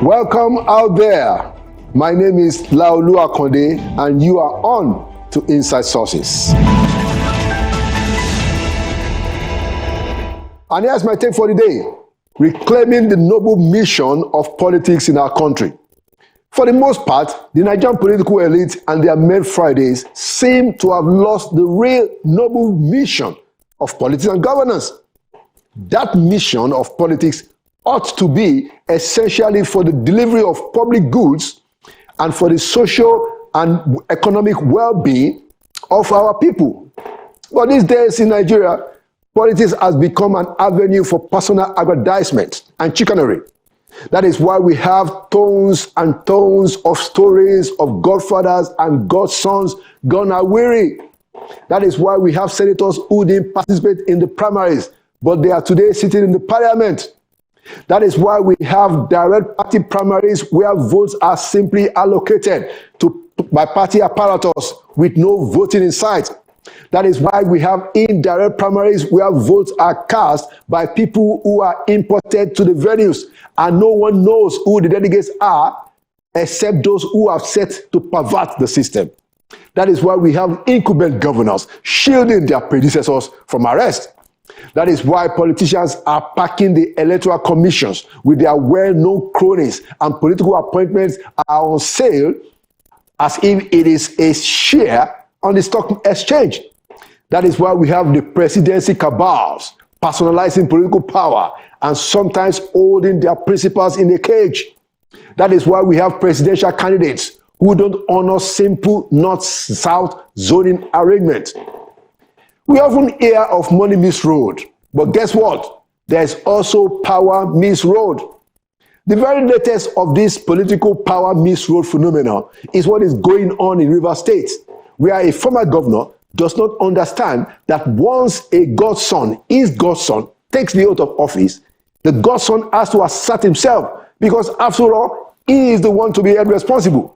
Welcome out there. My name is Laolu Akonde, and you are on to Inside Sources. And here's my take for the day: reclaiming the noble mission of politics in our country. For the most part, the Nigerian political elite and their main Fridays seem to have lost the real noble mission of politics and governance. That mission of politics ought to be essentially for the delivery of public goods and for the social and economic well-being of our people. But these days in Nigeria, politics has become an avenue for personal aggrandizement and chicanery. That is why we have tons and tons of stories of godfathers and godsons gone weary. That is why we have senators who didn't participate in the primaries, but they are today sitting in the parliament. That is why we have direct party primaries where votes are simply allocated by party apparatus with no voting in sight. That is why we have indirect primaries where votes are cast by people who are imported to the venues, and no one knows who the delegates are except those who have set to pervert the system. That is why we have incumbent governors shielding their predecessors from arrest. That is why politicians are packing the electoral commissions with their well-known cronies, and political appointments are on sale as if it is a share on the stock exchange. That is why we have the presidency cabals personalizing political power and sometimes holding their principals in a cage. That is why we have presidential candidates who don't honor simple north-south zoning arrangement. We often hear of money misroad, but guess what? There's also power misroad. The very latest of this political power misroad phenomenon is what is going on in Rivers State, where a former governor does not understand that once a godson, his godson, takes the oath of office, the godson has to assert himself, because after all, he is the one to be held responsible.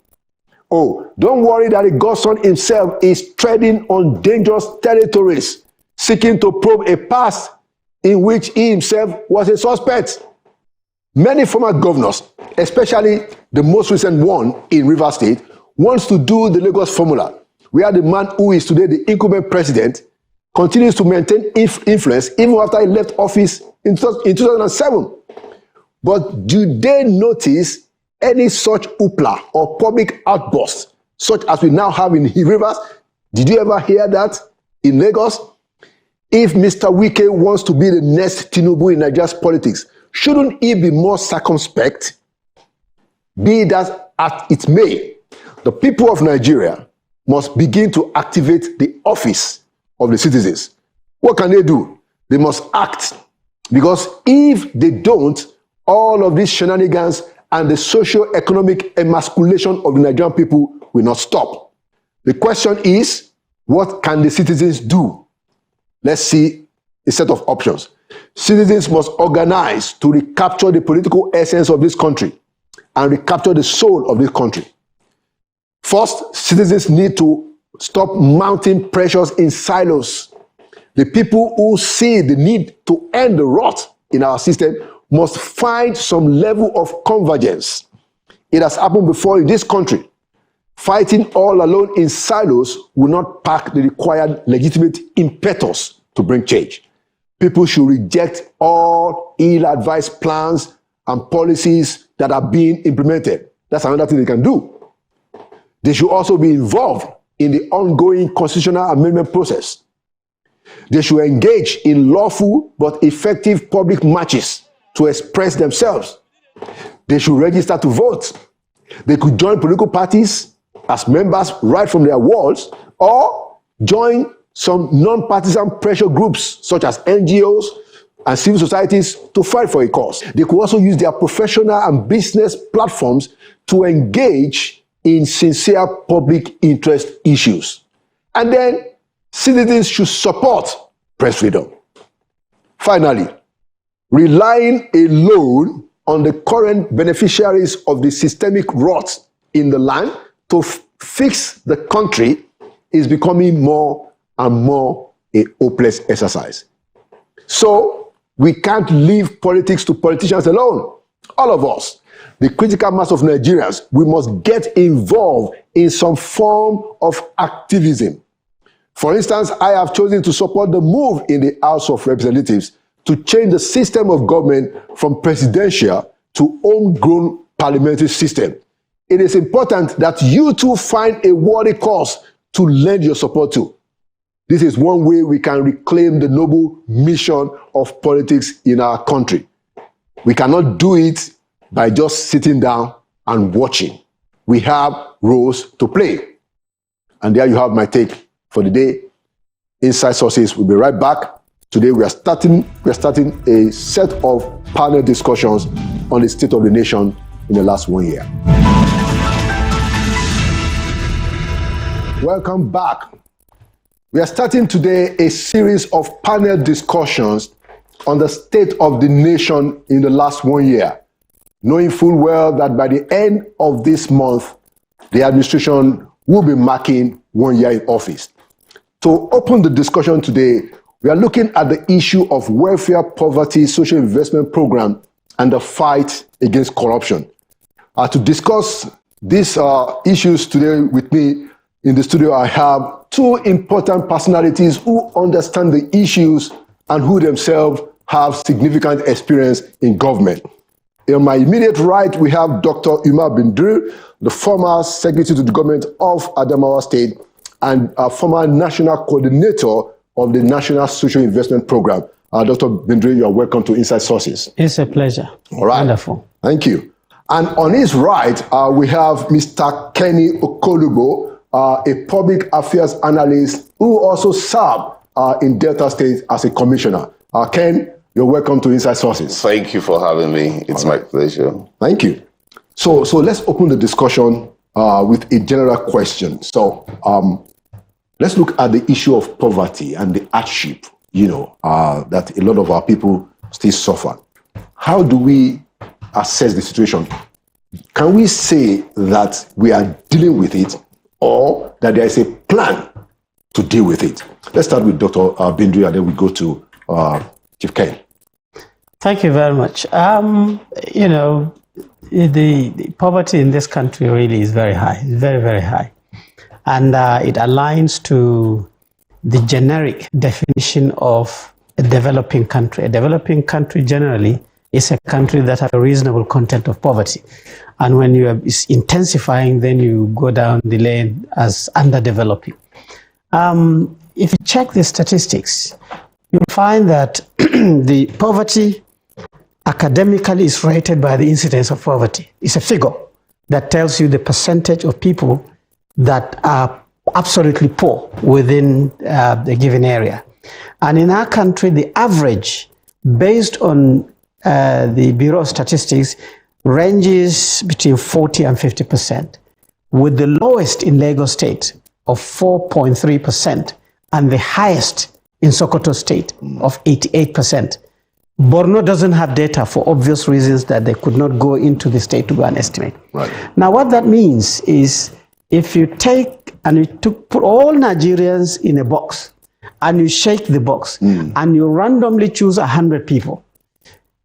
Oh, don't worry that the godson himself is treading on dangerous territories, seeking to probe a past in which he himself was a suspect. Many former governors, especially the most recent one in Rivers State, wants to do the Lagos formula, where the man who is today the incumbent president continues to maintain influence even after he left office in 2007. But do they notice any such hoopla or public outburst, such as we now have in Rivers? Did you ever hear that in Lagos? If Mr. Wike wants to be the next Tinubu in Nigeria's politics, shouldn't he be more circumspect? Be that as it may, the people of Nigeria must begin to activate the office of the citizens. What can they do? They must act, because if they don't, all of these shenanigans and the socio-economic emasculation of the Nigerian people will not stop. The question is, what can the citizens do? Let's see a set of options. Citizens must organize to recapture the political essence of this country and recapture the soul of this country. First, citizens need to stop mounting pressures in silos. The people who see the need to end the rot in our system must find some level of convergence. It has happened before in this country. Fighting all alone in silos will not pack the required legitimate impetus to bring change. People should reject all ill-advised plans and policies that are being implemented. That's another thing they can do. They should also be involved in the ongoing constitutional amendment process. They should engage in lawful but effective public marches to express themselves. They should register to vote. They could join political parties as members right from their wards, or join some non-partisan pressure groups such as NGOs and civil societies to fight for a cause. They could also use their professional and business platforms to engage in sincere public interest issues. And then citizens should support press freedom. Finally, relying alone on the current beneficiaries of the systemic rot in the land to fix the country is becoming more and more a hopeless exercise. So we can't leave politics to politicians alone. All of us, the critical mass of Nigerians, we must get involved in some form of activism. For instance, I have chosen to support the move in the House of Representatives to change the system of government from presidential to homegrown parliamentary system. It is important that you too find a worthy cause to lend your support to. This is one way we can reclaim the noble mission of politics in our country. We cannot do it by just sitting down and watching. We have roles to play. And there you have my take for the day. Inside Sources will be right back. Today we are starting a set of panel discussions on the state of the nation in the last 1 year. Welcome back. We are starting today a series of panel discussions on the state of the nation in the last 1 year, knowing full well that by the end of this month, the administration will be marking 1 year in office. To open the discussion today, we are looking at the issue of welfare, poverty, social investment program, and the fight against corruption. To discuss these issues today with me in the studio, I have two important personalities who understand the issues and who themselves have significant experience in government. On my immediate right, we have Dr. Umar Bindri, the former Secretary to the Government of Adamawa State and a former National Coordinator of the National Social Investment Program. Dr. Bindri, you are welcome to Inside Sources. It's a pleasure. All right. Wonderful. Thank you. And on his right, we have Mr. Kenny Okolubo, a public affairs analyst who also served in Delta State as a commissioner. Ken, you're welcome to Inside Sources. Thank you for having me. It's my pleasure. Thank you. So let's open the discussion with a general question. So let's look at the issue of poverty and the hardship, that a lot of our people still suffer. How do we assess the situation? Can we say that we are dealing with it or that there is a plan to deal with it? Let's start with Dr. Bindri and then we go to Chief Ken. Thank you very much. The poverty in this country really is very high. It's very, very high. And it aligns to the generic definition of a developing country. A developing country generally is a country that has a reasonable content of poverty. And when you are intensifying, then you go down the lane as underdeveloping. If you check the statistics, you'll find that the poverty academically is rated by the incidence of poverty. It's a figure that tells you the percentage of people that are absolutely poor within the given area. And in our country, the average, based on the Bureau of Statistics, ranges between 40 and 50%, with the lowest in Lagos State of 4.3% and the highest in Sokoto State of 88%. Borno doesn't have data for obvious reasons that they could not go into the state to go and estimate. Right. Now, what that means is if you take and you put all Nigerians in a box and you shake the box and you randomly choose 100 people,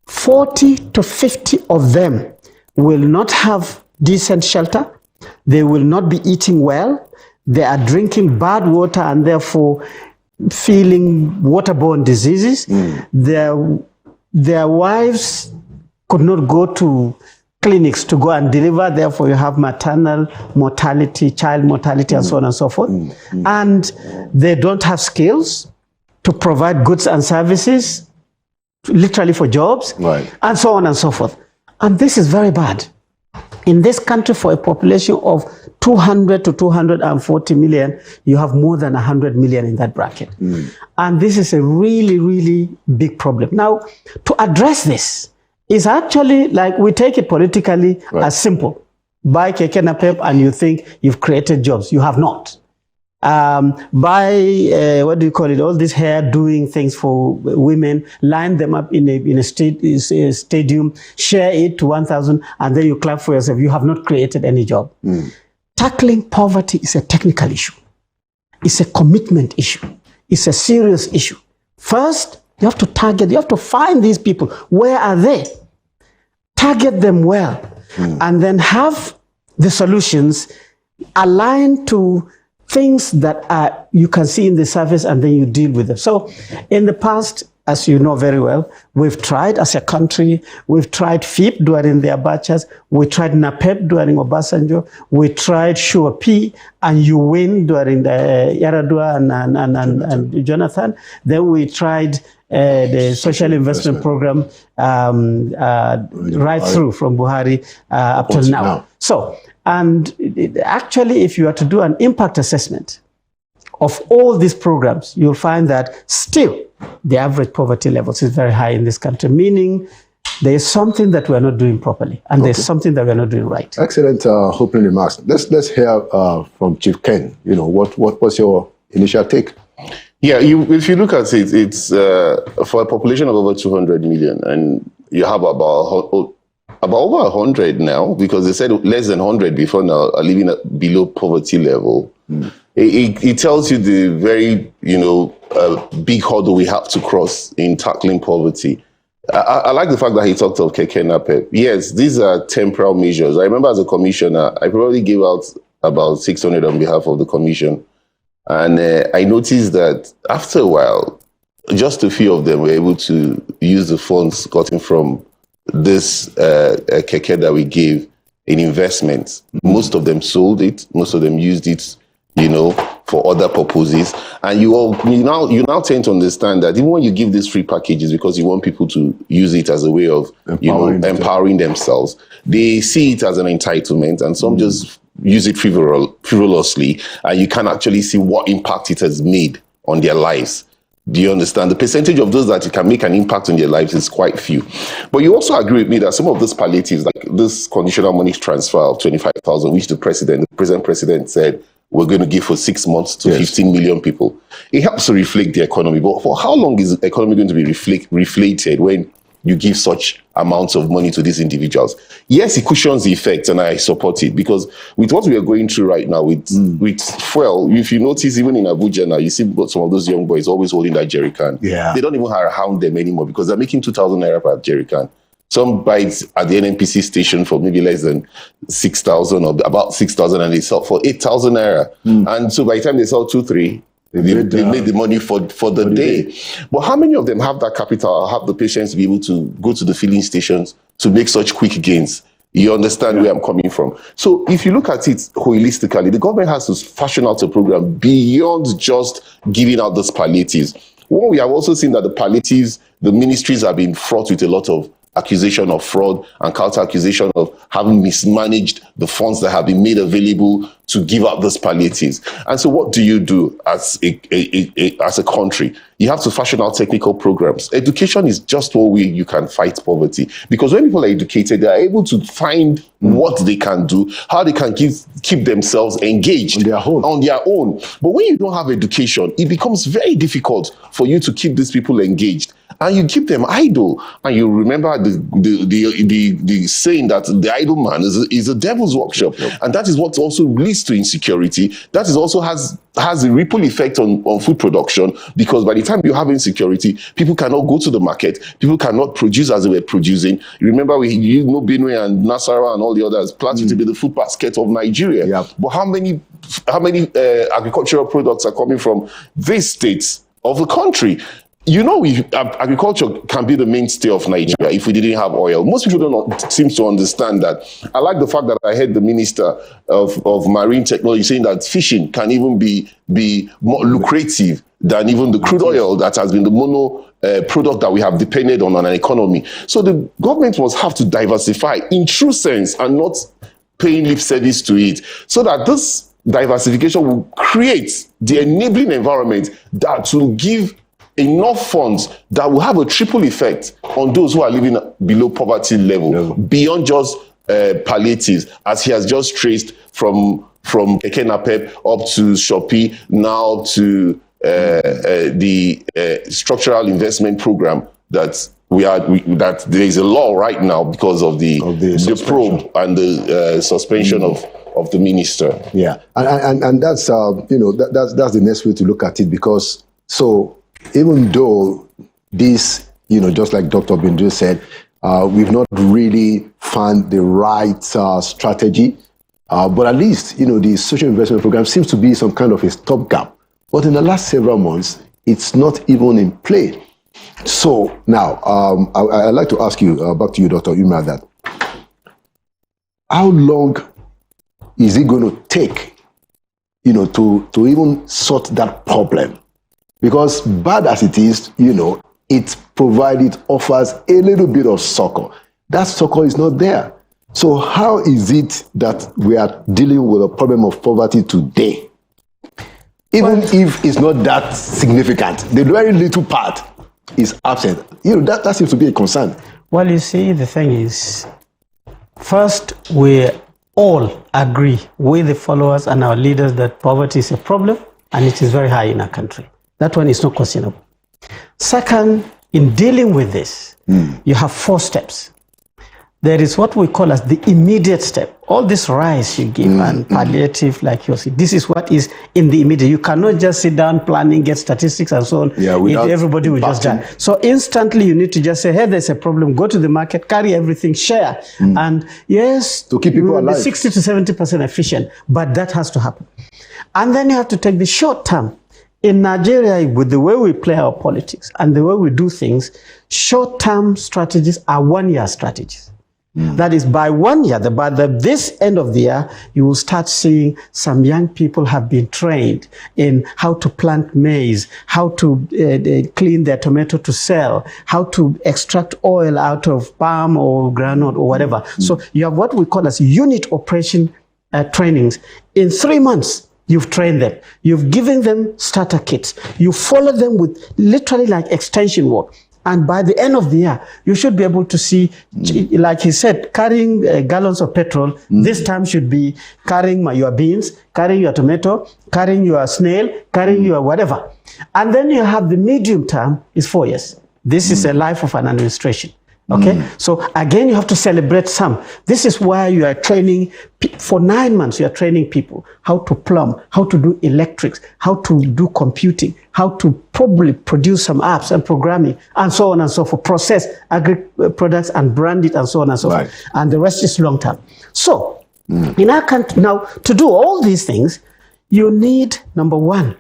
40 to 50 of them will not have decent shelter. They will not be eating well. They are drinking bad water and therefore feeling waterborne diseases. Their wives could not go to clinics to go and deliver. Therefore, you have maternal mortality, child mortality, and so on and so forth. And they don't have skills to provide goods and services, literally for jobs, right, and so on and so forth. And this is very bad. In this country, for a population of 200 to 240 million, you have more than 100 million in that bracket. And this is a really, really big problem. Now, to address this is actually like we take it politically as simple. Buy keke napep and you think you've created jobs. You have not. Buy, all these hair doing things for women, line them up in a stadium, share it to 1,000, and then you clap for yourself. You have not created any job. Tackling poverty is a technical issue. It's a commitment issue. It's a serious issue. First, you have to target, you have to find these people. Where are they? target them well, and then have the solutions aligned to things that you can see in the surface, and then you deal with them. So in the past, as you know very well, we've tried as a country, we've tried FIP during the Abachas, we tried NAPEP during Obasanjo, we tried Sure P and You Win during the Yaradua and Jonathan. Then we tried the social investment program right through from Buhari up till now. So, and actually, if you are to do an impact assessment of all these programs, you'll find that still the average poverty levels is very high in this country, meaning there is something that we're not doing properly, and there's something that we're not doing right. Excellent opening remarks. Let's hear from Chief Ken. What was your initial take? Yeah, if you look at it, it's for a population of over 200 million, and you have about over 100 now, because they said less than 100 before now are living below poverty level. It tells you the very, big hurdle we have to cross in tackling poverty. I like the fact that he talked of Keke Napep. Yes, these are temporal measures. I remember as a commissioner, I probably gave out about 600 on behalf of the commission. And I noticed that after a while, just a few of them were able to use the funds gotten from this Keke that we gave in investments. Most of them sold it. Most of them used it, for other purposes. And you now tend to understand that even when you give these free packages because you want people to use it as a way of empowering themselves, they see it as an entitlement, and some just use it frivolously, and you can actually see what impact it has made on their lives. Do you understand? The percentage of those that it can make an impact on their lives is quite few. But you also agree with me that some of those palliatives, like this conditional money transfer of 25,000, which the present president said we're going to give for 6 months to 15 million people, it helps to reflate the economy. But for how long is the economy going to be reflated when you give such amounts of money to these individuals? Yes, it cushions the effect, and I support it, because with what we are going through right now with fuel, if you notice, even in Abuja now, you see some of those young boys always holding that jerry can. Yeah. They don't even hound them anymore because they're making 2,000 naira per jerry can. Some buy it at the NNPC station for maybe less than 6,000 or about 6,000, and they sell for 8,000 naira. And so by the time they sell 2-3, they made the money for the day. But how many of them have that capital or have the patience to be able to go to the filling stations to make such quick gains? You understand where I'm coming from? So if you look at it holistically, the government has to fashion out a program beyond just giving out those palliatives. Well, we have also seen that the palliatives, the ministries have been fraught with a lot of accusation of fraud and counter accusation of having mismanaged the funds that have been made available to give out those palliatives. And so what do you do as a country? You have to fashion out technical programs. Education is just one way you can fight poverty, because when people are educated, they are able to find what they can do, how they can keep themselves engaged on their own. But when you don't have education, it becomes very difficult for you to keep these people engaged, and you keep them idle. And you remember the saying that the idle man is a devil's workshop, and that is what also leads to insecurity. That is also has a ripple effect on food production, because by the time you have insecurity, people cannot go to the market, people cannot produce as they were producing. You remember Benue and Nasarawa and all the others planned to be the food basket of Nigeria. Yep. But how many agricultural products are coming from these states of the country? Agriculture can be the mainstay of Nigeria if we didn't have oil. Most people don't seem to understand that. I like the fact that I heard the Minister of Marine Technology saying that fishing can even be more lucrative than even the crude oil that has been the mono product that we have depended on an economy. So the government must have to diversify in true sense and not paying lip service to it, so that this diversification will create the enabling environment that will give enough funds that will have a triple effect on those who are living below poverty level, beyond just palliatives, as he has just traced from Keke Napep up to Shopee, now to the structural investment program that that there is a law right now because of the probe and the suspension of the minister. Yeah, and that's that's the next way to look at it, because even though this, just like Dr. Bindru said, We've not really found the right strategy. But at least, the social investment program seems to be some kind of a stopgap. But in the last several months, it's not even in play. So now, I'd like to ask you, back to you, Dr. Umar, that how long is it going to take, to even sort that problem? Because bad as it is, it offers a little bit of succor. That succor is not there. So how is it that we are dealing with a problem of poverty today? Even if it's not that significant, the very little part is absent. That seems to be a concern. Well, you see, the thing is, first, we all agree with the followers and our leaders that poverty is a problem and it is very high in our country. That one is not questionable. Second, in dealing with this, you have 4 steps. There is what we call as the immediate step. All this rice you give and palliative, like you see, this is what is in the immediate. You cannot just sit down planning, get statistics and so on. Yeah, if everybody will just die. So instantly you need to just say, hey, there's a problem. Go to the market, carry everything, share. And yes, to keep people alive. 60 to 70% efficient, but that has to happen. And then you have to take the short term. In Nigeria, with the way we play our politics and the way we do things, short-term strategies are 1-year strategies. That is, by 1 year, by this end of the year, you will start seeing some young people have been trained in how to plant maize, how to clean their tomato to sell, how to extract oil out of palm or granite or whatever. So you have what we call as unit operation trainings. In 3 months, you've trained them. You've given them starter kits. You follow them with literally like extension work. And by the end of the year, you should be able to see, like he said, carrying gallons of petrol. This time should be carrying your beans, carrying your tomato, carrying your snail, carrying your whatever. And then you have the medium term is 4 years. This is a life of an administration. Okay, so again, you have to celebrate some. This is why you are training, for 9 months, you are training people how to plumb, how to do electrics, how to do computing, how to probably produce some apps and programming, and so on and so forth, process products and brand it, and so on and so forth. And the rest is long term. So, in our country, now, to do all these things, you need, number 1,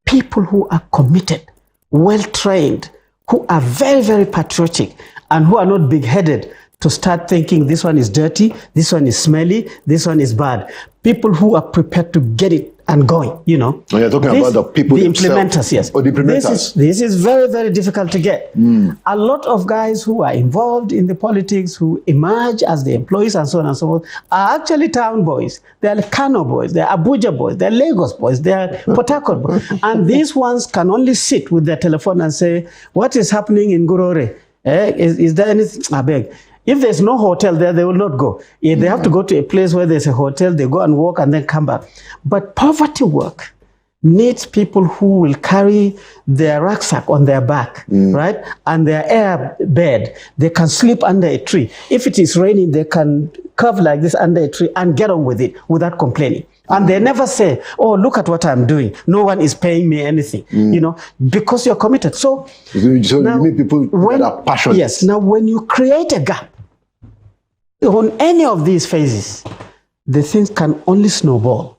people who are committed, well-trained, who are very, very patriotic, and who are not big-headed to start thinking this one is dirty, this one is smelly, this one is bad. People who are prepared to get it and going, Oh, you're talking about the people the themselves. implementers, yes. Or the implementers. This is very, very difficult to get. A lot of guys who are involved in the politics, who emerge as the employees and so on and so forth, are actually town boys. They're Kano boys, they're Abuja boys, they're Lagos boys, they're Port Harcourt boys. And these ones can only sit with their telephone and say, what is happening in Gurore? Is there anything? I beg. If there's no hotel there, they will not go. If they have to go to a place where there's a hotel, they go and walk and then come back. But poverty work needs people who will carry their rucksack on their back, right? And their air bed. They can sleep under a tree. If it is raining, they can curve like this under a tree and get on with it without complaining. And they never say, oh, look at what I'm doing. No one is paying me anything, because you're committed. So now, you mean people that are passionate. Yes. Now, when you create a gap on any of these phases, the things can only snowball.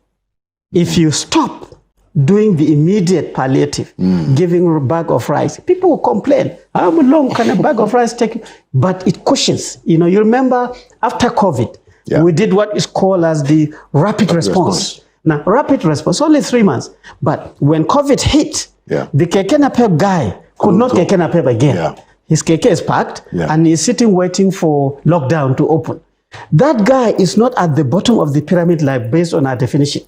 If you stop doing the immediate palliative, giving a bag of rice, people will complain. How long can a bag of rice take? But it cushions. You remember after COVID, we did what is called as the rapid response. Now, rapid response, only 3 months. But when COVID hit, the Keke Napep guy could not Keke Napep again. His Keke is packed and he's sitting waiting for lockdown to open. That guy is not at the bottom of the pyramid like based on our definition.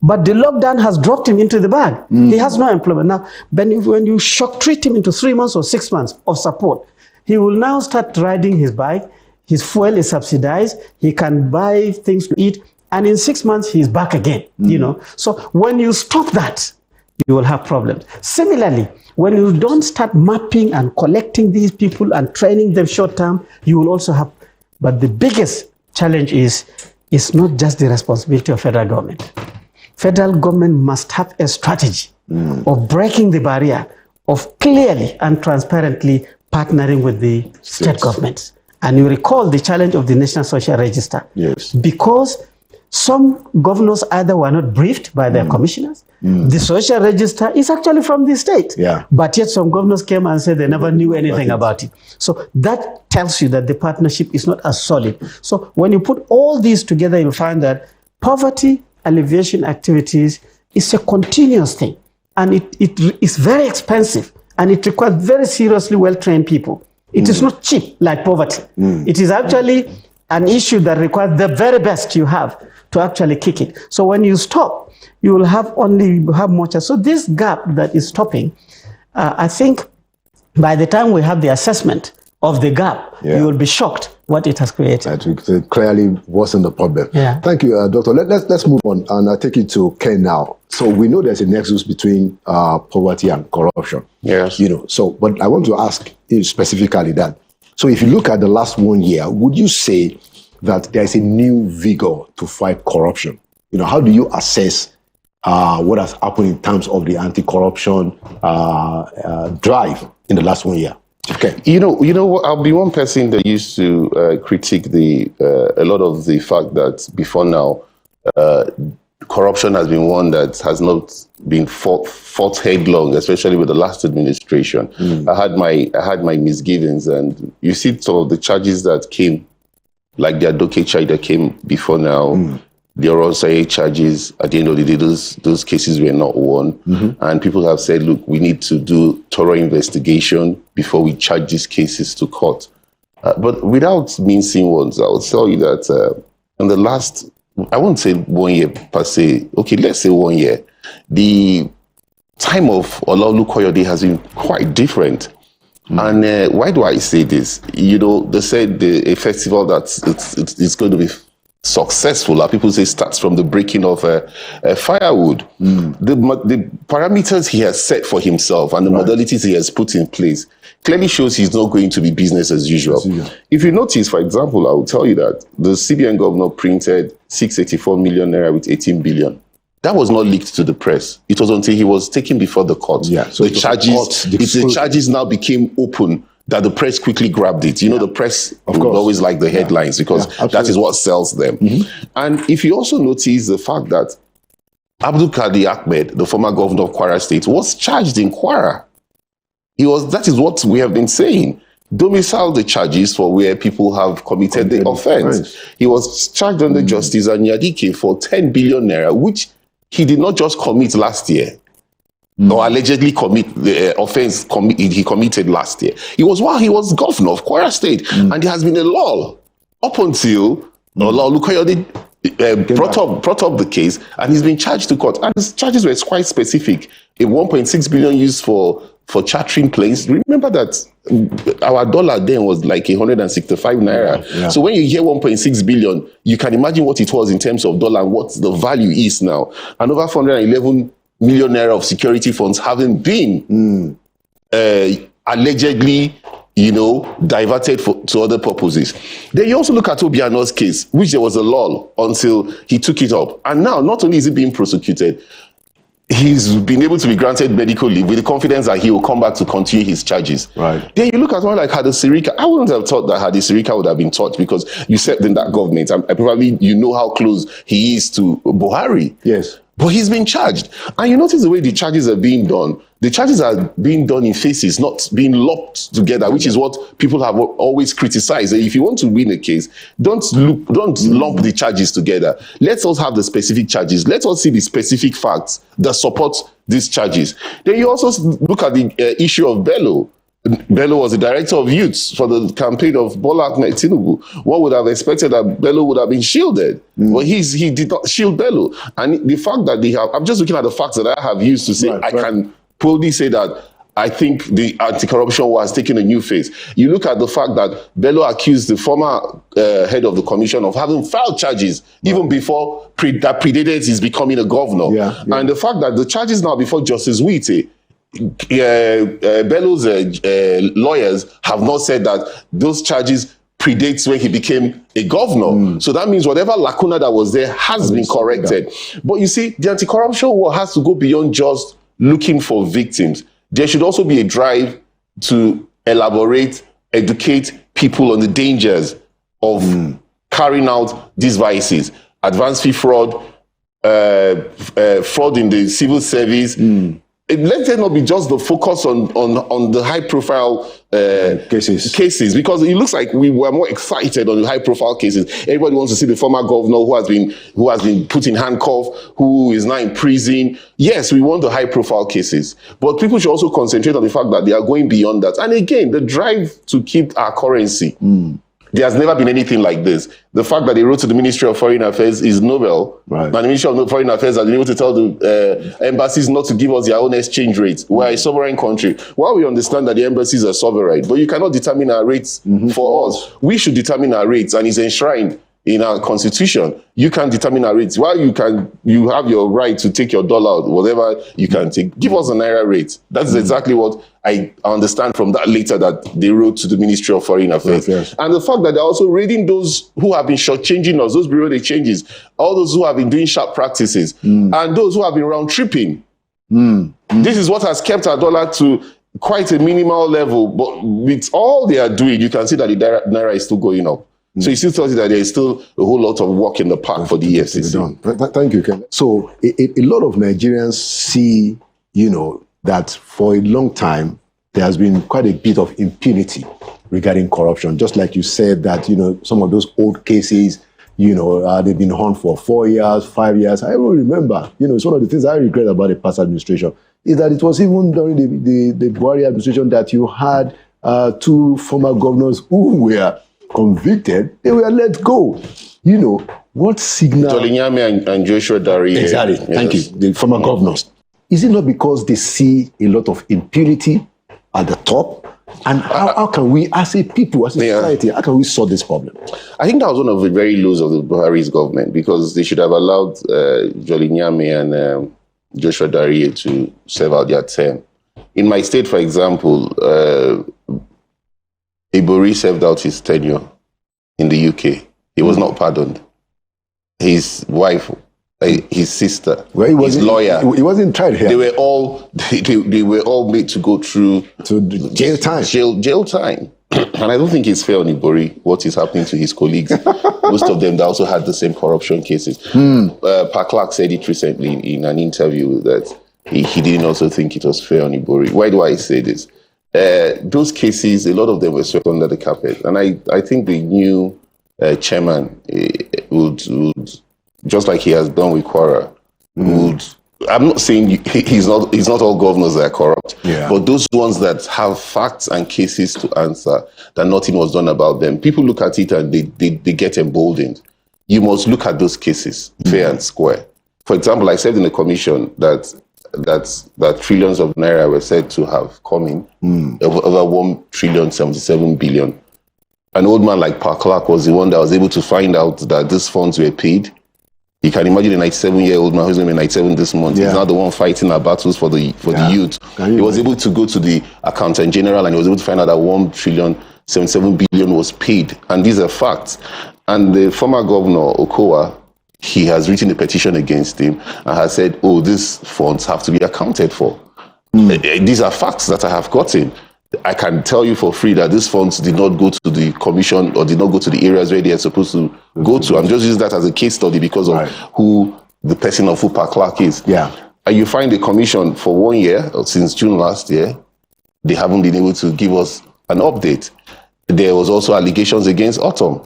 But the lockdown has dropped him into the bag. He has no employment. Now, when you shock treat him into 3 months or 6 months of support, he will now start riding his bike. His fuel is subsidized. He can buy things to eat. And in 6 months, he's back again, So when you stop that, you will have problems. Similarly, when you don't start mapping and collecting these people and training them short term, you will also have. But the biggest challenge is, it's not just the responsibility of federal government. Federal government must have a strategy of breaking the barrier, of clearly and transparently partnering with the state governments And you recall the challenge of the National Social Register. Yes. Because some governors either were not briefed by their commissioners. The social register is actually from the state. Yeah. But yet some governors came and said they never knew anything about it. So that tells you that the partnership is not as solid. So when you put all these together, you'll find that poverty alleviation activities is a continuous thing. And it is very expensive. And it requires very seriously well-trained people. It is not cheap like poverty. It is actually an issue that requires the very best you have to actually kick it. So when you stop, you will have much. So this gap that is stopping, I think by the time we have the assessment of the gap, you will be shocked what it has created. It clearly wasn't the problem. Yeah. Thank you, Doctor. Let's move on, and I'll take it to Ken now. So we know there's a nexus between poverty and corruption. Yes. But I want to ask you specifically that. So if you look at the last 1 year, would you say that there's a new vigor to fight corruption? How do you assess what has happened in terms of the anti-corruption drive in the last 1 year? Okay. You know what? I'll be one person that used to critique a lot of the fact that before now, corruption has been one that has not been fought headlong, especially with the last administration. I had my misgivings, and you see some of the charges that came, like the Adoke charge that came before now. The Oronsai charges, at the end of the day, those cases were not won. And people have said, look, we need to do thorough investigation before we charge these cases to court. But without mincing words, I will tell you that in the last, I won't say 1 year per se, okay, let's say 1 year, the time of Olaolu Koyode has been quite different. And why do I say this? They said a festival that it's going to be successful, like people say, starts from the breaking of firewood. The parameters he has set for himself and the modalities he has put in place clearly shows he's not going to be business as usual. If you notice, for example, I will tell you that the CBN governor printed 684 million naira with 18 billion. That was not leaked to the press. It was until he was taken before the court. So the charges now became open, that the press quickly grabbed it. The press would always like the headlines because that is what sells them. And if you also notice the fact that Abdul Kadir Ahmed, the former governor of Kwara State, was charged in Kwara. That is what we have been saying. Domicile the charges for where people have committed the offense. He was charged under Justice Anyadike for 10 billion naira, which he did not just commit last year. Or allegedly commit the offense he committed last year. It was while he was governor of Kwara State. And there has been a lull up until Olaolu Koyode brought up the case, and he's been charged to court. And his charges were quite specific. A 1.6 billion used for chartering planes. Remember that our dollar then was like 165 naira. So when you hear 1.6 billion, you can imagine what it was in terms of dollar and what the value is now. And over 411 million naira of security funds having been allegedly, diverted to other purposes. Then you also look at Obiano's case, which there was a lull until he took it up. And now, not only is he being prosecuted, he's been able to be granted medical leave with the confidence that he will come back to continue his charges. Right. Then you look at one like Hadi Sirika. I wouldn't have thought that Hadi Sirika would have been taught, because you served in that government. I probably, how close he is to Buhari. Yes. But he's been charged. And you notice the way the charges are being done. The charges are being done in phases, not being locked together, which is what people have always criticized. If you want to win a case, don't lump the charges together. Let us have the specific charges. Let us see the specific facts that support these charges. Then you also look at the issue of Bello. Bello was the director of youth for the campaign of Bola Ahmed Tinubu. One would have expected that Bello would have been shielded. But he did not shield Bello. And the fact that they have, I'm just looking at the facts that I have used to say, I can boldly say that I think the anti-corruption war has taken a new phase. You look at the fact that Bello accused the former head of the commission of having filed charges even before that predated his becoming a governor. And the fact that the charges now before Justice Wite, Bello's lawyers have not said that those charges predates when he became a governor. So that means whatever lacuna that was there has been corrected. But you see, the anti-corruption war has to go beyond just looking for victims. There should also be a drive to elaborate educate people on the dangers of carrying out these vices, advance fee fraud, fraud in the civil service. Let there not be just the focus on the high-profile cases, because it looks like we were more excited on the high-profile cases. Everybody wants to see the former governor who has been put in handcuff, who is now in prison. Yes, we want the high-profile cases, but people should also concentrate on the fact that they are going beyond that. And again, the drive to keep our currency. There has never been anything like this. The fact that they wrote to the Ministry of Foreign Affairs is novel. Right. And the Ministry of Foreign Affairs has been able to tell the embassies not to give us their own exchange rates. We're a sovereign country. While we understand that the embassies are sovereign, but you cannot determine our rates for us. We should determine our rates, and it's enshrined in our constitution. You can determine our rates. While you have your right to take your dollar out, whatever you can take. Give us a naira rate. That's exactly what I understand from that letter that they wrote to the Ministry of Foreign Affairs. Yes. And the fact that they're also raiding those who have been shortchanging us, those bureau de changes, all those who have been doing sharp practices, and those who have been round tripping. This is what has kept our dollar to quite a minimal level. But with all they are doing, you can see that the naira is still going up. So it still tells you that there is still a whole lot of work in the park for the EFCC. Thank you, Ken. So a lot of Nigerians see, that for a long time, there has been quite a bit of impunity regarding corruption. Just like you said that, some of those old cases, they've been on for 4 years, 5 years. I will remember, it's one of the things I regret about the past administration is that it was even during the Buhari administration that you had 2 former governors who were convicted, they were let go. What signal? Jolinyame and Joshua Dari. Exactly. Yes. Thank you. The former governors. Is it not because they see a lot of impunity at the top? And how can we, as a people, as a society, how can we solve this problem? I think that was one of the very lows of the Buhari's government, because they should have allowed Jolinyame and Joshua Dari to serve out their term. In my state, for example, Ibori served out his tenure in the UK. He was not pardoned. His wife, his sister, his lawyer. He wasn't tried here. They were all made to go through jail time. Jail time. And I don't think it's fair on Ibori what is happening to his colleagues. Most of them that also had the same corruption cases. Pa Clark said it recently in an interview that he didn't also think it was fair on Ibori. Why do I say this? Those cases, a lot of them were swept under the carpet. And I think the new chairman would, just like he has done with Kwara, would, I'm not saying he's not all governors that are corrupt, but those ones that have facts and cases to answer, that nothing was done about them. People look at it and they get emboldened. You must look at those cases fair and square. For example, I said in the commission that trillions of naira were said to have come in, over 1,077 billion. An old man like Pa Clark was the one that was able to find out that these funds were paid. You can imagine a 97-year-old man who's going to be 97 this month. He's not the one fighting our battles for the youth. He was able to go to the accountant general and he was able to find out that 1,077 billion was paid. And these are facts. And the former governor, Okowa, he has written a petition against him and has said, these funds have to be accounted for. These are facts that I have gotten. I can tell you for free that these funds did not go to the commission or did not go to the areas where they are supposed to go to. I'm just using that as a case study because of who the person of Pa Clark is. And you find the commission for 1 year, or since June last year, they haven't been able to give us an update. There was also allegations against Autumn.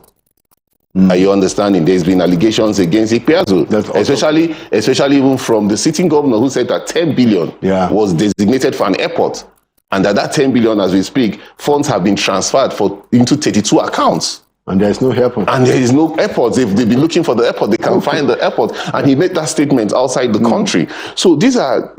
Are you understanding? There's been allegations against Ikpeazu, especially even from the sitting governor who said that 10 billion was designated for an airport. And that 10 billion, as we speak, funds have been transferred into 32 accounts. And there is no airport. And there is no airport. They've been looking for the airport. They can't find the airport. And he made that statement outside the country. So these are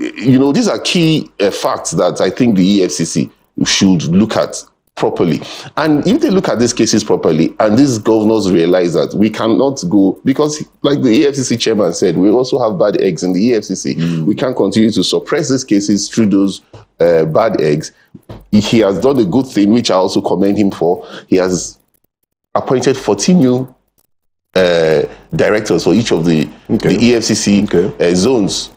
key facts that I think the EFCC should look at properly. And if they look at these cases properly, and these governors realize that we cannot go, because like the EFCC chairman said, we also have bad eggs in the EFCC. We can't continue to suppress these cases through those bad eggs. He has done a good thing, which I also commend him for. He has appointed 14 new directors for each of the EFCC zones.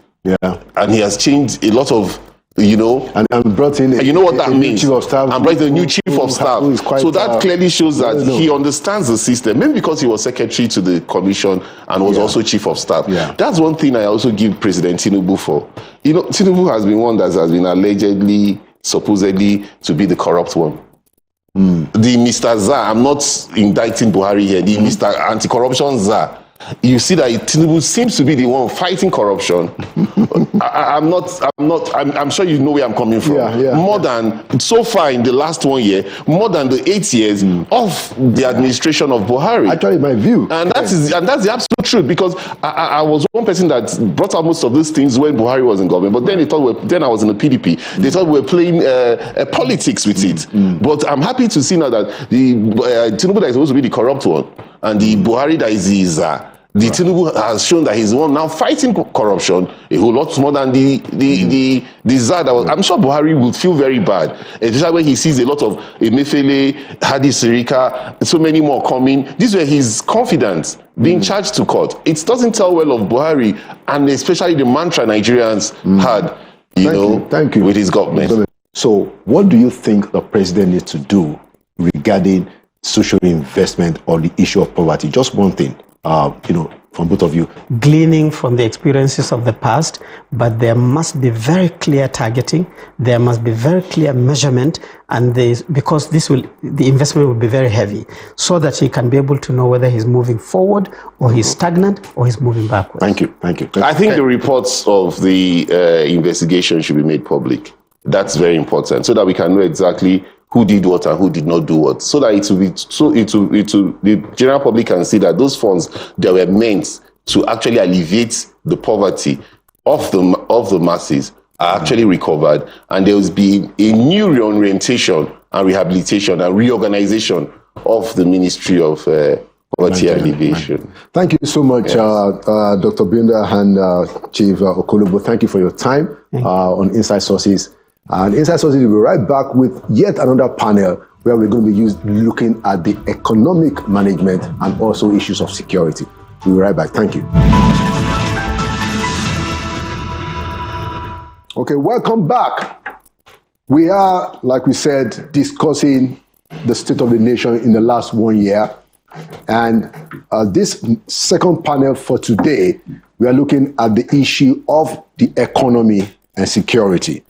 And he has changed a lot of you know, and brought in you know what that means. Chief of staff, and brought the new chief of staff. So that clearly shows that he understands the system. Maybe because he was secretary to the commission and was also chief of staff. That's one thing I also give President Tinubu for. You know, Tinubu has been one that has been allegedly, supposedly, to be the corrupt one. The Mr. Zah, I'm not indicting Buhari here, the Mr. Anti-Corruption Zah. You see that Tinubu seems to be the one fighting corruption. I'm sure you know where I'm coming from. More than, so far in the last 1 year, more than the 8 years of the administration of Buhari. Actually, my view. And that's the absolute truth, because I was one person that brought out most of these things when Buhari was in government, but then they thought then I was in the PDP. They thought we were playing politics with it. But I'm happy to see now that the Tinubu that is supposed to be the corrupt one, and the Buhari that is the Tinubu has shown that he's the one now fighting corruption a whole lot more than the Zah that was. I'm sure Buhari will feel very bad, especially when he sees a lot of Emefiele, Hadi Sirika, so many more coming. This way he's confident being charged to court. It doesn't tell well of Buhari, and especially the mantra Nigerians had, Thank you. with his government. So what do you think the president needs to do regarding social investment or the issue of poverty? Just one thing, from both of you. Gleaning from the experiences of the past, but there must be very clear targeting. There must be very clear measurement, and because the investment will be very heavy, so that he can be able to know whether he's moving forward or he's stagnant or he's moving backwards. Thank you. I think the reports of the investigation should be made public. That's very important, so that we can know exactly who did what and who did not do what, so that the general public can see that those funds that were meant to actually alleviate the poverty of the masses are actually recovered, and there will be a new reorientation and rehabilitation and reorganization of the Ministry of Poverty Alleviation. Thank you so much, Dr. Binda and Chief Okolobo. Thank you for your time on Inside Sources. And Inside Sources will be right back with yet another panel where we're going to be looking at the economic management and also issues of security. We'll be right back. Thank you. Okay, welcome back. We are, like we said, discussing the state of the nation in the last 1 year. And this second panel for today, we are looking at the issue of the economy and security.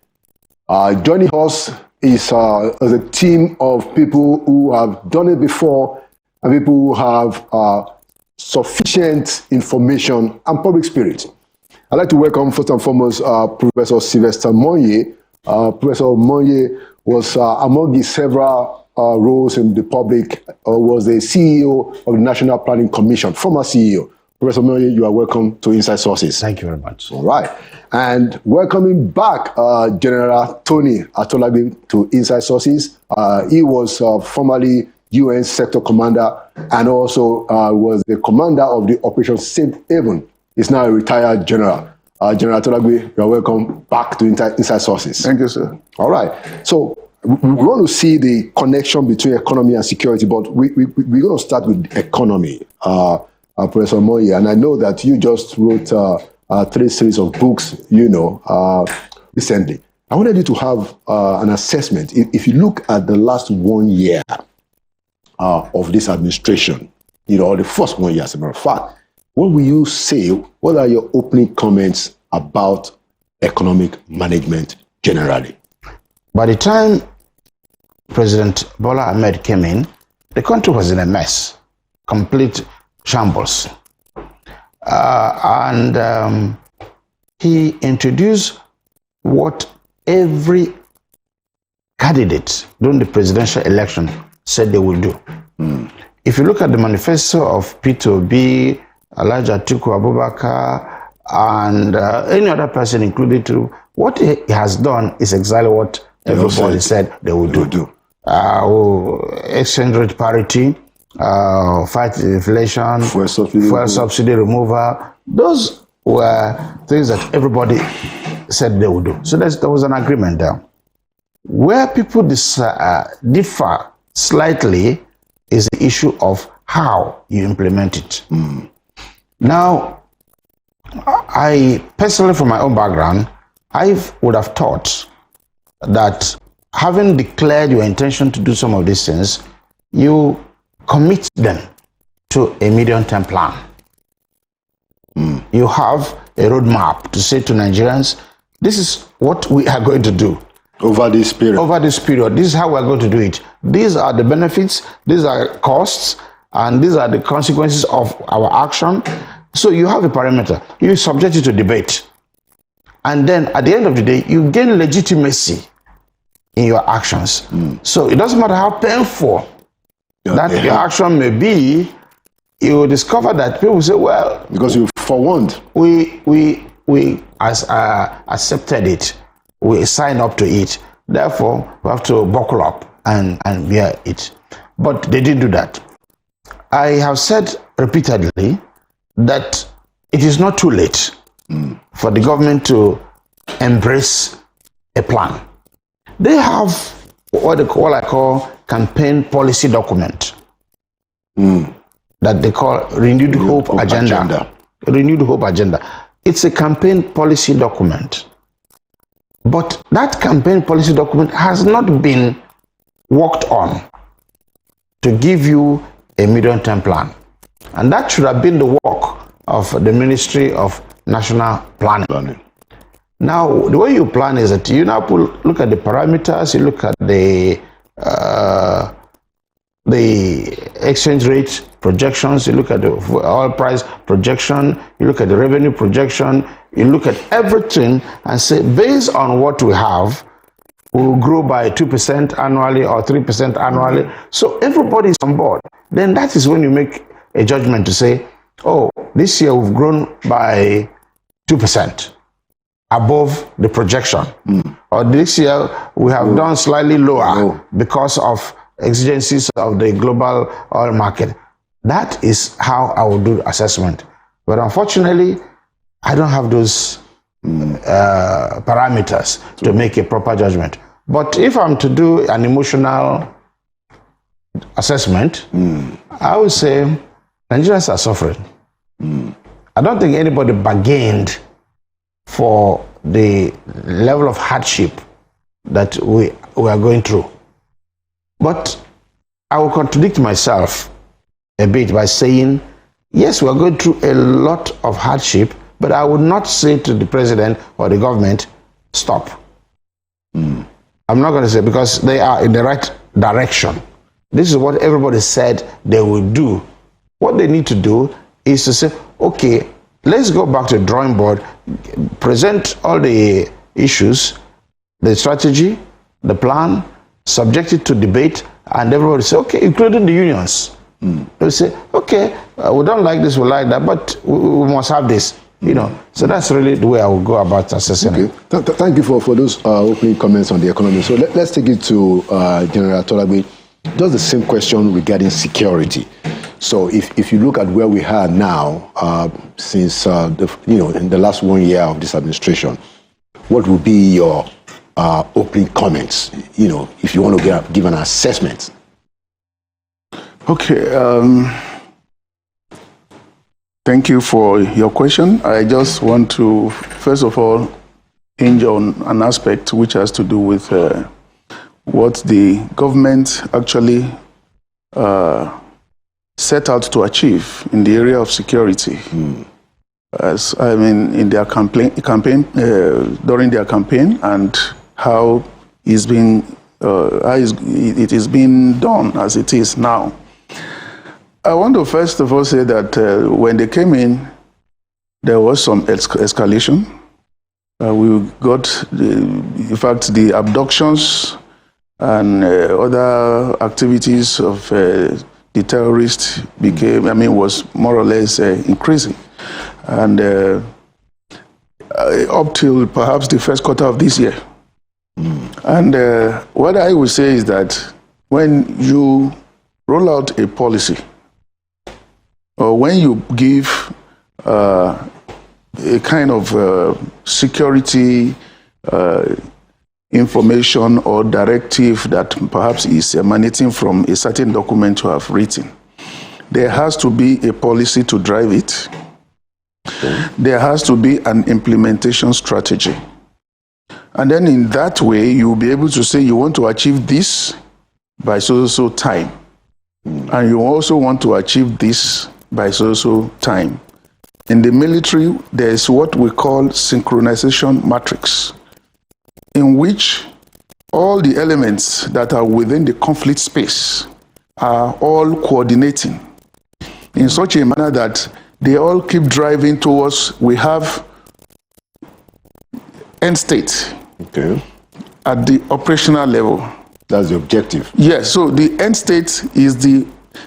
Joining us is a team of people who have done it before and people who have sufficient information and public spirit. I'd like to welcome first and foremost Professor Sylvester Monye. Professor Monye was among his several roles in the public, was the CEO of the National Planning Commission, former CEO. Professor Monye, you are welcome to Inside Sources. Thank you very much. All right. And welcoming back General Tony Atolabi to Inside Sources. He was formerly UN Sector Commander and also was the commander of the Operation Safe Haven. He's now a retired general. General Atolabi, you are welcome back to Inside Sources. Thank you, sir. All right. So we want to see the connection between economy and security, but we're going to start with economy. Professor Moye, and I know that you just wrote 3 series of books, recently. I wanted you to have an assessment. If you look at the last 1 year of this administration, the first 1 year, as a matter of fact, what will you say, what are your opening comments about economic management generally? By the time President Bola Ahmed came in, the country was in a mess, complete shambles. And he introduced what every candidate during the presidential election said they would do. If you look at the manifesto of P2B, Elijah Atiku Abubakar, and any other person included too, what he has done is exactly what everybody said they would do. Exchange rate parity, fight inflation, fuel subsidy removal. Those were things that everybody said they would do. So there was an agreement there. Where people differ slightly is the issue of how you implement it. Now, I personally, from my own background, I would have thought that having declared your intention to do some of these things, you commit them to a medium-term plan. You have a roadmap to say to Nigerians, this is what we are going to do. Over this period. Over this period, this is how we're going to do it. These are the benefits, these are costs, and these are the consequences of our action. So you have a parameter. You subject it to debate. And then at the end of the day, you gain legitimacy in your actions. So it doesn't matter how painful that your action may be, you will discover that people say, well, because you forewarned. We accepted it. We signed up to it. Therefore, we have to buckle up and bear it. But they didn't do that. I have said repeatedly that it is not too late for the government to embrace a plan. They have what I call campaign policy document that they call Renewed Hope Agenda. Renewed Hope Agenda. It's a campaign policy document. But that campaign policy document has not been worked on to give you a medium-term plan. And that should have been the work of the Ministry of National Planning. Now, the way you plan is that you now look at the parameters, you look at the exchange rate projections, you look at the oil price projection, you look at the revenue projection, you look at everything and say, based on what we have, we will grow by 2% annually or 3% annually. So everybody is on board. Then that is when you make a judgment to say, oh, this year we've grown by 2% above the projection. Or this year we have done slightly lower because of exigencies of the global oil market. That is how I will do assessment. But unfortunately, I don't have those parameters to make a proper judgment. But if I'm to do an emotional assessment, I would say Nigerians are suffering. I don't think anybody bargained for the level of hardship that we are going through. But I will contradict myself a bit by saying, yes, we are going through a lot of hardship, but I would not say to the president or the government, stop. I'm not going to say, because they are in the right direction. This is what everybody said they will do. What they need to do is to say, okay, let's go back to the drawing board, present all the issues, the strategy, the plan, subject it to debate, and everybody say, okay, including the unions. They say, okay, we don't like this, we like that, but we must have this. You know, so that's really the way I will go about assessing it. Thank you for those opening comments on the economy. So let's take it to General Tolagbe. Just the same question regarding security. So if you look at where we are now, since in the last 1 year of this administration, what would be your opening comments? You know, if you want to give an assessment. Okay. Thank you for your question. I just want to, first of all, hinge on an aspect which has to do with what the government actually set out to achieve in the area of security. As I mean, in their campaign during their campaign, and how it is being done as it is now. I want to first of all say that when they came in, there was some escalation. We got, in fact, the abductions and other activities of the terrorists was more or less increasing. And up till perhaps the first quarter of this year. And what I would say is that when you roll out a policy, or when you give a kind of security information or directive that perhaps is emanating from a certain document you have written, there has to be a policy to drive it. There has to be an implementation strategy. And then in that way, you'll be able to say you want to achieve this by so time. And you also want to achieve this by so time. In the military, there is what we call synchronization matrix, in which all the elements that are within the conflict space are all coordinating in such a manner that they all keep driving towards, we have end state at the operational level. That's the objective. Yes, so the end state is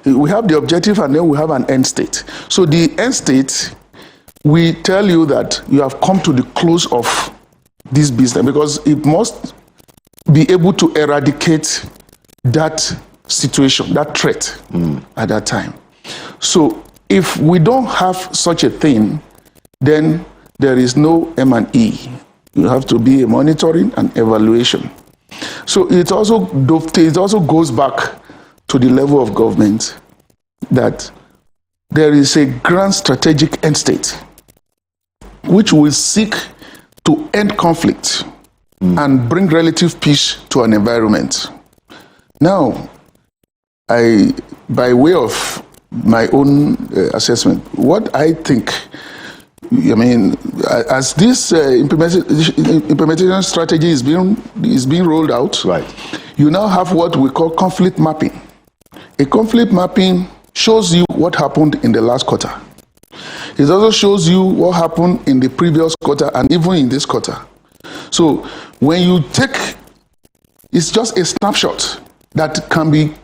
we have the objective and then we have an end state. So the end state, we tell you that you have come to the close of this business because it must be able to eradicate that situation, that threat at that time. So if we don't have such a thing, then there is no M&E. You have to be a monitoring and evaluation. So it also goes back to the level of government that there is a grand strategic end state which will seek to end conflict and bring relative peace to an environment. Now, by way of my own assessment, what I think, as this implementation strategy is being rolled out, right, you now have what we call conflict mapping. A conflict mapping shows you what happened in the last quarter. It also shows you what happened in the previous quarter and even in this quarter. So when you take, it's just a snapshot that can be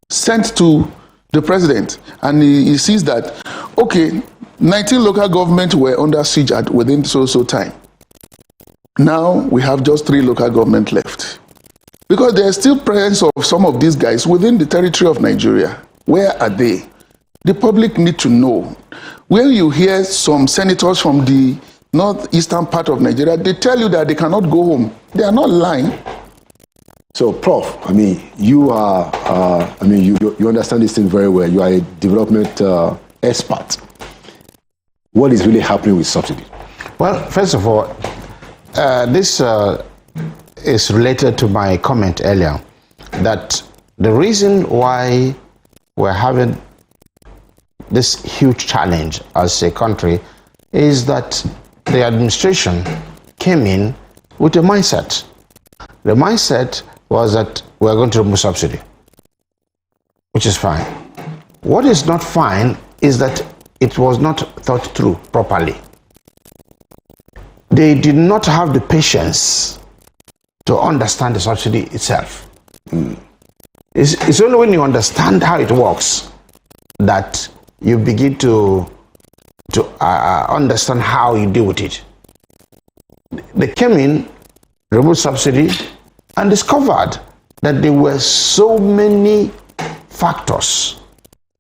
sent to the president, and he sees that, okay, 19 local governments were under siege within so time. Now we have just 3 local governments left. Because there is still presence of some of these guys within the territory of Nigeria. Where are they? The public need to know. When you hear some senators from the northeastern part of Nigeria, they tell you that they cannot go home. They are not lying. So, Prof, you are, you understand this thing very well. You are a development expert. What is really happening with subsidy? Well, first of all, this is related to my comment earlier that the reason why we're having this huge challenge as a country is that the administration came in with a mindset. The mindset was that we're going to remove subsidy, which is fine. What is not fine is that it was not thought through properly. They did not have the patience to understand the subsidy itself. It's only when you understand how it works that you begin to understand how you deal with it. They came in, removed subsidy, and discovered that there were so many factors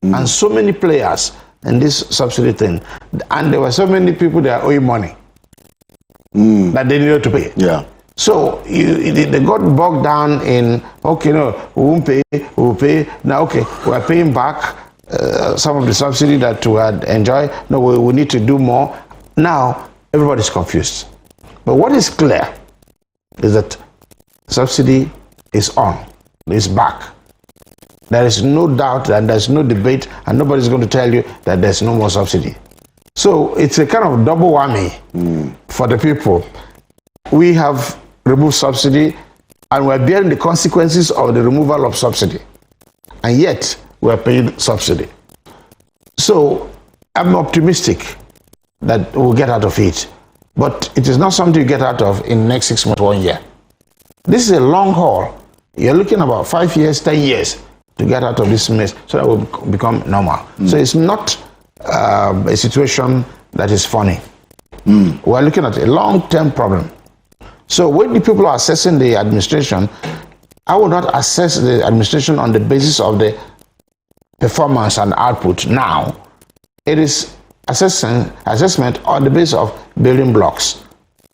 and so many players in this subsidy thing, and there were so many people that are owing money that they needed to pay. Yeah. So they got bogged down in, okay, no, we won't pay, we'll pay. Now, okay, we're paying back some of the subsidy that we had enjoyed. No, we need to do more. Now, everybody's confused. But what is clear is that subsidy is on, it's back. There is no doubt and there's no debate, and nobody's going to tell you that there's no more subsidy. So it's a kind of double whammy for the people. We have removed subsidy and we're bearing the consequences of the removal of subsidy. And yet we're paying subsidy. So I'm optimistic that we'll get out of it. But it is not something you get out of in the next 6 months, 1 year. This is a long haul. You're looking about 5 years, 10 years to get out of this mess so that will become normal. So it's not a situation that is funny. We're looking at a long-term problem. So when the people are assessing the administration, I will not assess the administration on the basis of the performance and output now. It is assessment on the basis of building blocks.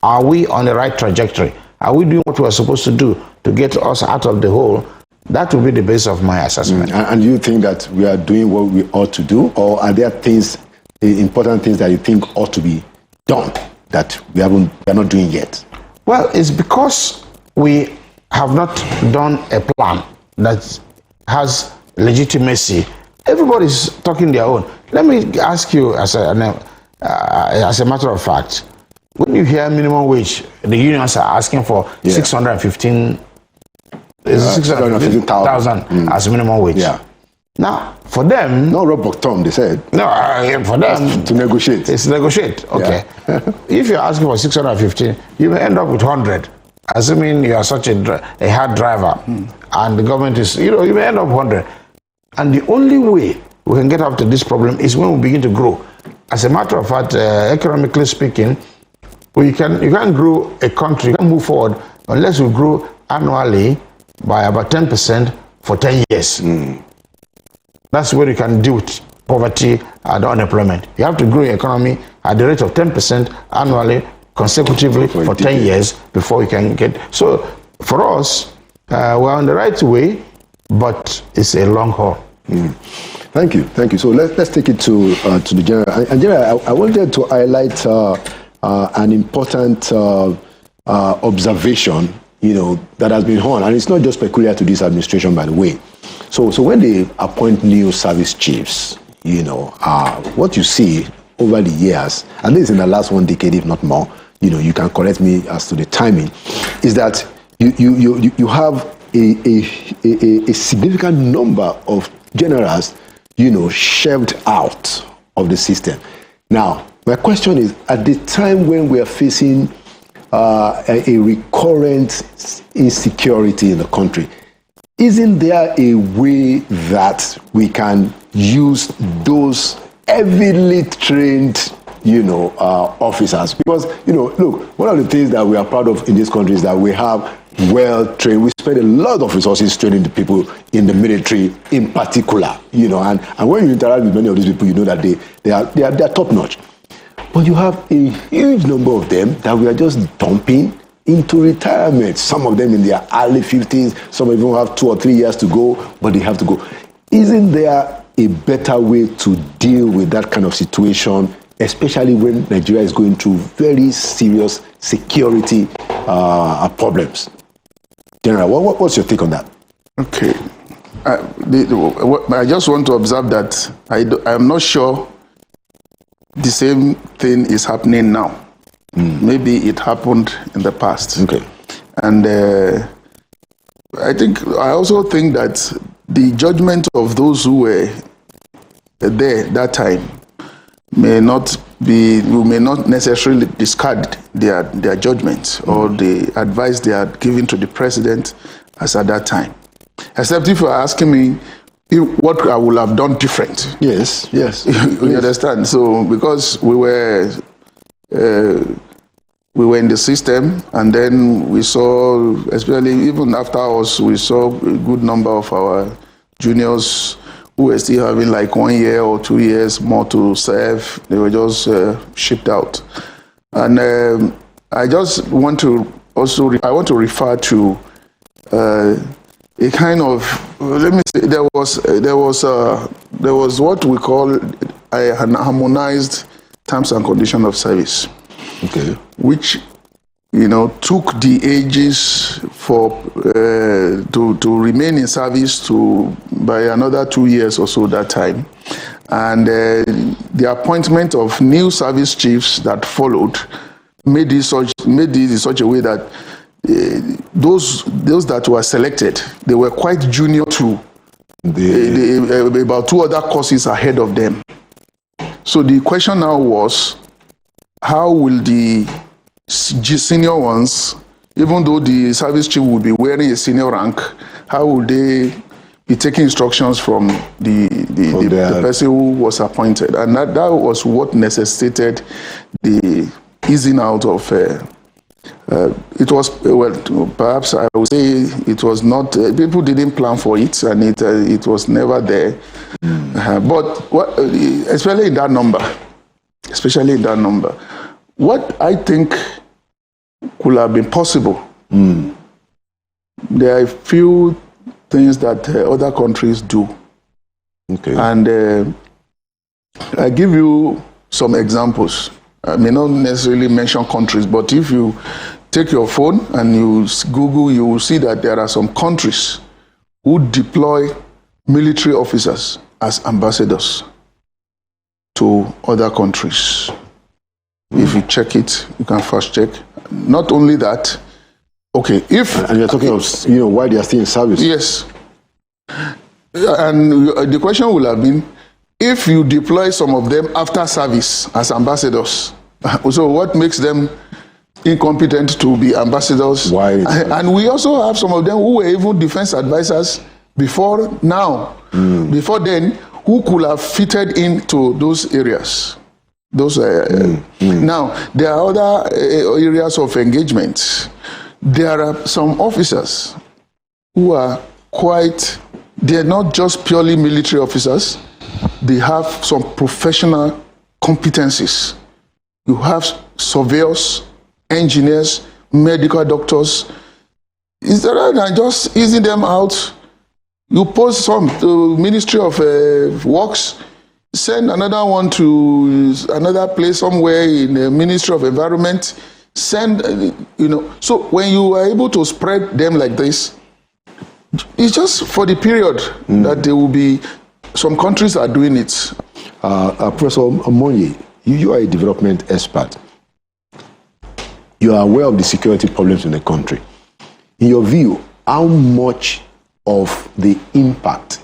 Are we on the right trajectory? Are we doing what we're supposed to do to get us out of the hole? That will be the basis of my assessment. And you think that we are doing what we ought to do, or are there things, important things that you think ought to be done that we are not doing yet? Well, it's because we have not done a plan that has legitimacy. Everybody's talking their own. Let me ask you, as a matter of fact, when you hear minimum wage, the unions are asking for 615,000 as minimum wage. Yeah. Now, for them, not rub Tom, they said. No, for them to negotiate. It's negotiate. Okay. Yeah. If you're asking for 615, you may end up with 100, assuming you are such a hard driver, and the government is, you may end up 100. And the only way we can get out of this problem is when we begin to grow. As a matter of fact, economically speaking, you can't grow a country, you can't move forward unless we grow annually by about 10% for 10 years. That's where you can deal with poverty and unemployment. You have to grow your economy at the rate of 10% annually, consecutively for 10 years before you can get. So for us, we're on the right way, but it's a long haul. Thank you. So let's take it to the general. And general, I wanted to highlight an important observation, that has been on, and it's not just peculiar to this administration, by the way. So when they appoint new service chiefs, what you see over the years, at least in the last 1 decade, if not more, you can correct me as to the timing, is that you have a significant number of generals, shelved out of the system. Now, my question is, at the time when we are facing a recurrent insecurity in the country, isn't there a way that we can use those heavily trained, officers? Because, look, one of the things that we are proud of in this country is that we have well-trained. We spend a lot of resources training the people in the military, in particular, and when you interact with many of these people, you know that they are top-notch. But you have a huge number of them that we are just dumping into retirement. Some of them in their early 50s, some even have 2 or 3 years to go, but they have to go. Isn't there a better way to deal with that kind of situation, especially when Nigeria is going through very serious security problems? General, what's your take on that? Okay. I just want to observe that I'm not sure the same thing is happening now. Maybe it happened in the past. Okay. And I also think that the judgment of those who were there that time we may not necessarily discard their judgment or the advice they had given to the president as at that time. Except if you're asking me what I would have done different. Yes. You understand? So because we were in the system, and then we saw, especially even after us, we saw a good number of our juniors who were still having like 1 year or 2 years more to serve. They were just shipped out. And I just want to refer to a kind of, let me say, there was what we call an harmonized terms and conditions of service. Okay. Which, took the ages for to remain in service by another 2 years or so that time, and the appointment of new service chiefs that followed made this in such a way that those that were selected, they were quite junior to about 2 other courses ahead of them. So the question now was, how will the senior ones, even though the service chief will be wearing a senior rank, how will they be taking instructions from the person who was appointed? And that was what necessitated the easing out of it was, perhaps I would say it was not, people didn't plan for it, and it was never there. But especially in that number, what I think could have been possible, there are a few things that other countries do. Okay. And I give you some examples. I may not necessarily mention countries, but if you take your phone and you Google, you will see that there are some countries who deploy military officers as ambassadors to other countries. If you check it, you can fast check. Not only that, okay, if... And you're talking of, why they are still in service. Yes. And the question will have been, if you deploy some of them after service as ambassadors, so what makes them incompetent to be ambassadors? Why? And we also have some of them who were even defense advisors before now. Before then, who could have fitted into those areas. Now, there are other areas of engagement. There are some officers who are they're not just purely military officers, they have some professional competencies. You have surveyors, engineers, medical doctors. Instead of just easing them out, you post some to Ministry of Works, send another one to another place somewhere in the Ministry of Environment, So when you are able to spread them like this, it's just for the period that there will be, some countries are doing it. Professor Omonye, you are a development expert. You are aware of the security problems in the country. In your view, how much of the impact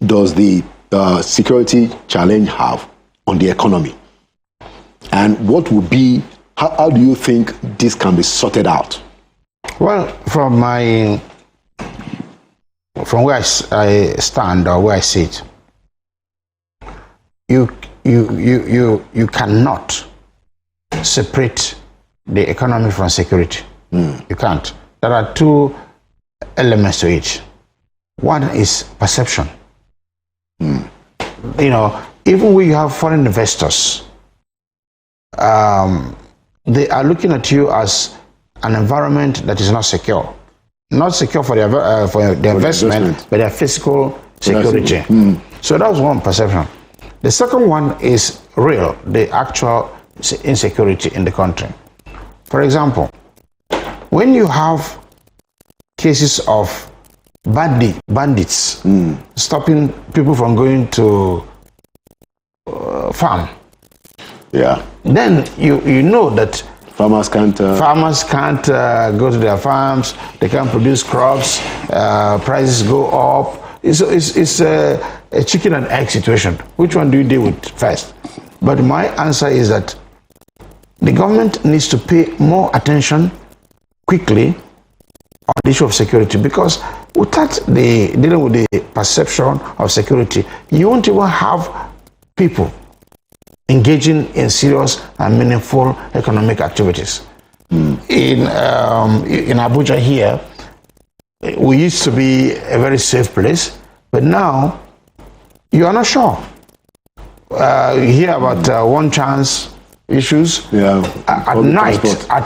does the security challenge have on the economy? And what would be, how do you think this can be sorted out? Well, from where I stand or where I sit, you cannot separate the economy from security. You can't. There are two elements to it. One is perception. Even when you have foreign investors, they are looking at you as an environment that is not secure. Not secure for the investment, but their physical security. So that was one perception. The second one is real, the actual insecurity in the country. For example, when you have cases of bandits stopping people from going to farm, then you know that farmers can't go to their farms, they can't produce crops, prices go up. It's a chicken and egg situation. Which one do you deal with first? But my answer is that the government needs to pay more attention quickly on the issue of security, because without dealing with the perception of security, you won't even have people engaging in serious and meaningful economic activities. In Abuja here, we used to be a very safe place, but now you are not sure. You hear about one chance issues. At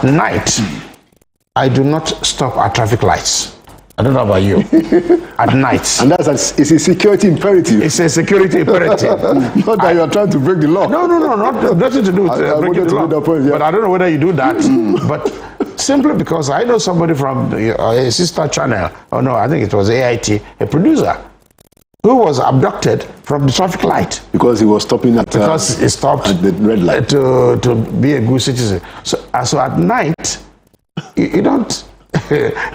night, I do not stop at traffic lights. I don't know about you. At night. And it's a security imperative. It's a security imperative. Not that you are trying to break the law. No, nothing to do with breaking the law. But I don't know whether you do that. But simply because I know somebody from a sister channel, I think it was AIT, a producer, who was abducted from the traffic light. Because he was stopping because he stopped at the red light. To be a good citizen. So at night, you don't...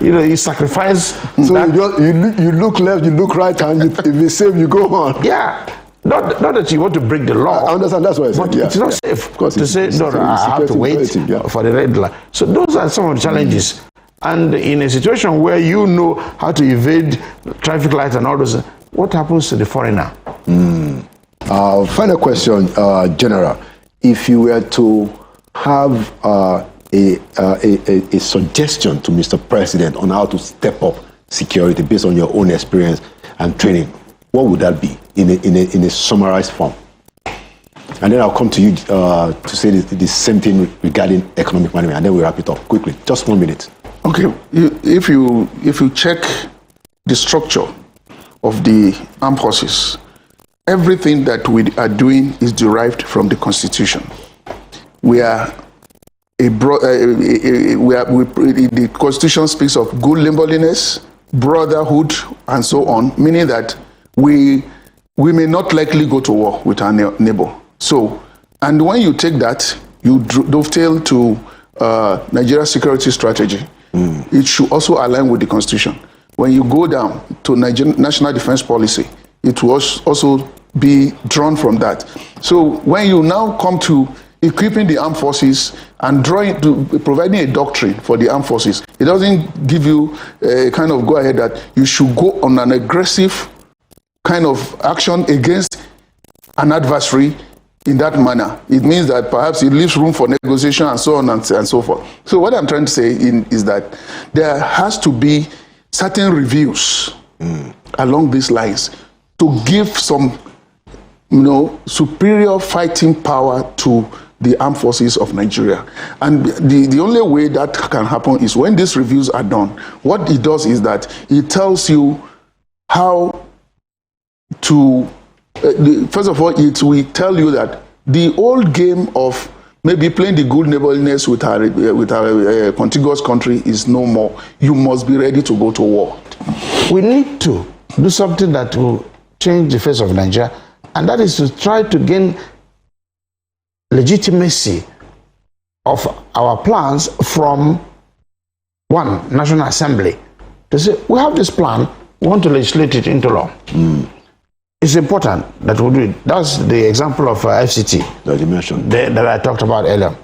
you sacrifice. So you look left, you look right, and if it's safe, you go on. Yeah, not that you want to break the law. I understand. That's what I said. But it's not safe. Of course, to say no. I have to wait for the red light. So those are some of the challenges. And in a situation where you know how to evade traffic lights and all those, what happens to the foreigner? Final question, General. If you were to have a suggestion to Mr. President on how to step up security based on your own experience and training, what would that be in a summarized form? And then I'll come to you to say the same thing regarding economic management, and then we'll wrap it up quickly. Just 1 minute. Okay, if you check the structure of the armed forces, everything that we are doing is derived from the Constitution. We are the Constitution speaks of good neighborliness, brotherhood, and so on, meaning that we may not likely go to war with our neighbor. So, and when you take that, you dovetail to Nigeria's security strategy. It should also align with the Constitution. When you go down to national defense policy, it will also be drawn from that. So when you now come to equipping the armed forces and providing a doctrine for the armed forces, it doesn't give you a kind of go-ahead that you should go on an aggressive kind of action against an adversary in that manner. It means that perhaps it leaves room for negotiation and so on and so forth. So what I'm trying to say is that there has to be certain reviews along these lines to give some, superior fighting power to the armed forces of Nigeria. And the only way that can happen is when these reviews are done. What it does is that it tells you how to, first of all, it will tell you that the old game of maybe playing the good neighborliness with our contiguous country is no more. You must be ready to go to war. We need to do something that will change the face of Nigeria, and that is to try to gain legitimacy of our plans from one, National Assembly, to say, we have this plan, we want to legislate it into law. It's important that we do it. That's the example of FCT that you mentioned, that I talked about earlier.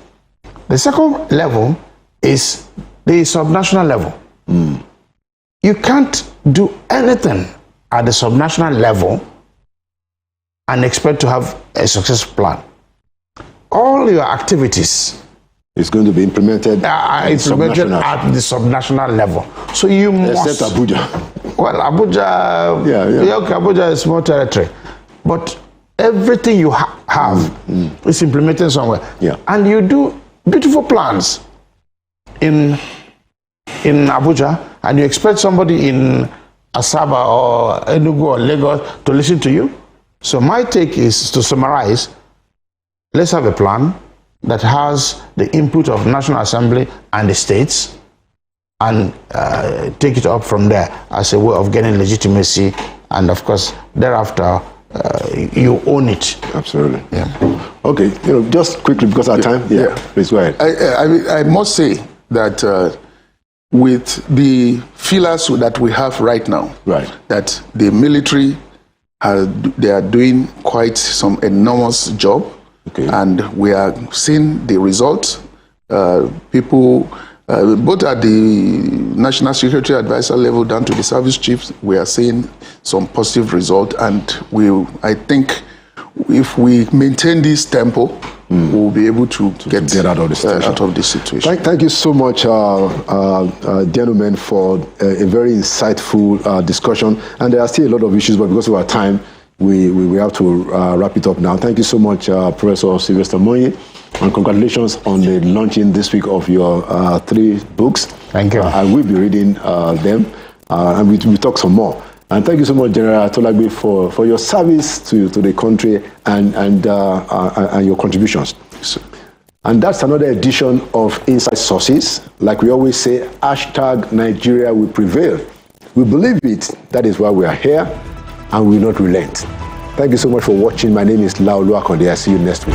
The second level is the subnational level. You can't do anything at the subnational level and expect to have a successful plan. All your activities is going to be implemented at the subnational level. So you must... Except Abuja. Well, Abuja, okay, Abuja is small territory, but everything you have is implemented somewhere. Yeah. And you do beautiful plans in Abuja, and you expect somebody in Asaba or Enugu or Lagos to listen to you. So my take is to summarize, let's have a plan that has the input of National Assembly and the states, and take it up from there as a way of getting legitimacy, and of course thereafter you own it. Absolutely. Yeah. Okay, just quickly because of our time. Please go ahead. I must say that with the feelers that we have right now, that the military they are doing quite some enormous job, and we are seeing the results. People, both at the National Security Advisor level down to the service chiefs, we are seeing some positive result, and I think if we maintain this tempo, we'll be able to get out of this situation. Thank you so much, gentlemen, for a very insightful discussion. And there are still a lot of issues, but because of our time, we have to wrap it up now. Thank you so much, Professor Sylvester Monye, and congratulations on the launching this week of your 3 books. Thank you. I will be reading them, and we'll talk some more. And thank you so much, General Tolagbe, for your service to the country and your contributions. And that's another edition of Inside Sources. Like we always say, #Nigeria will prevail. We believe it. That is why we are here, and we will not relent. Thank you so much for watching. My name is Laolu Akonde. I'll see you next week.